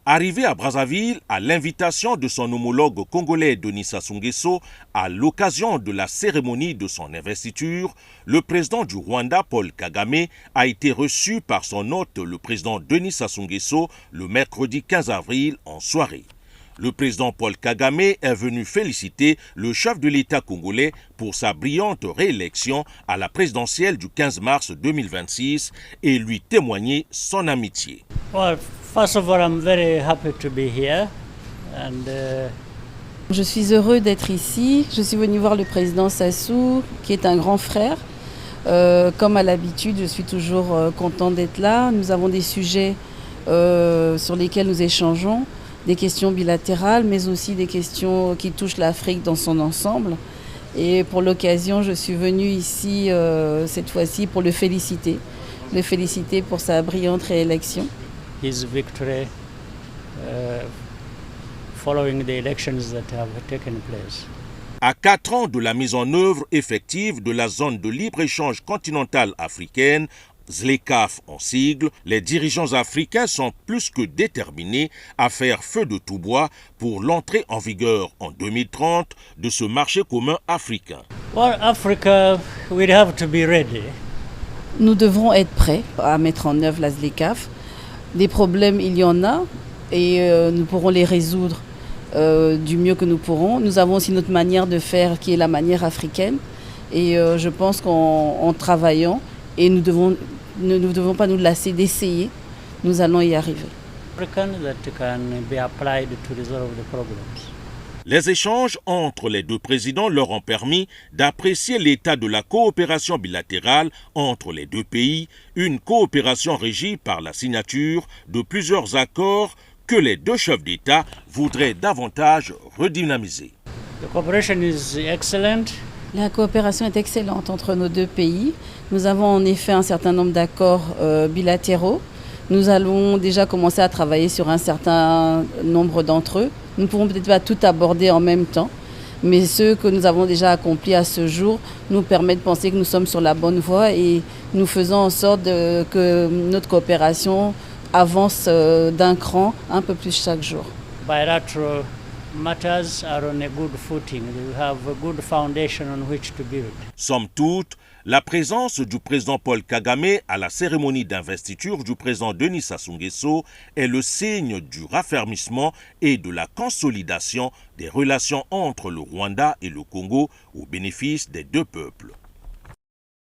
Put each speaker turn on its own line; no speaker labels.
Arrivé à Brazzaville à l'invitation de son homologue congolais Denis Sassou Nguesso à l'occasion de la cérémonie de son investiture, le président du Rwanda Paul Kagame a été reçu par son hôte le président Denis Sassou Nguesso le mercredi 15 avril en soirée. Le président Paul Kagame est venu féliciter le chef de l'État congolais pour sa brillante réélection à la présidentielle du 15 mars 2026 et lui témoigner son amitié.
Well, first of all, I'm very happy to be here.
Je suis heureux d'être ici. Je suis venu voir le président Sassou, qui est un grand frère. Comme à l'habitude, je suis toujours content d'être là. Nous avons des sujets sur lesquels nous échangeons, des questions bilatérales, mais aussi des questions qui touchent l'Afrique dans son ensemble. Et pour l'occasion, je suis venue ici cette fois-ci pour le féliciter pour sa brillante réélection.
His victory following the elections that have taken place.
À 4 ans de la mise en œuvre effective de la zone de libre-échange continentale africaine, ZLECAf en sigle, les dirigeants africains sont plus que déterminés à faire feu de tout bois pour l'entrée en vigueur en 2030 de ce marché commun africain.
Well, Africa, we have to be ready.
Nous devrons être prêts à mettre en œuvre la ZLECAf. Des problèmes, il y en a, et nous pourrons les résoudre du mieux que nous pourrons. Nous avons aussi notre manière de faire qui est la manière africaine. Et je pense qu'en travaillant, et nous ne devons pas nous lasser d'essayer, nous allons y arriver.
Les échanges entre les deux présidents leur ont permis d'apprécier l'état de la coopération bilatérale entre les deux pays, une coopération régie par la signature de plusieurs accords que les deux chefs d'État voudraient davantage redynamiser.
La coopération est excellente entre nos deux pays. Nous avons en effet un certain nombre d'accords bilatéraux. Nous allons déjà commencer à travailler sur un certain nombre d'entre eux. Nous ne pourrons peut-être pas tout aborder en même temps, mais ceux que nous avons déjà accomplis à ce jour nous permettent de penser que nous sommes sur la bonne voie et nous faisons en sorte que notre coopération avance d'un cran un peu plus chaque jour.
Bilateral matters are on a good footing. We have a good foundation on which to build.
Somme toute, la présence du président Paul Kagame à la cérémonie d'investiture du président Denis Sassou Nguesso est le signe du raffermissement et de la consolidation des relations entre le Rwanda et le Congo au bénéfice des deux peuples.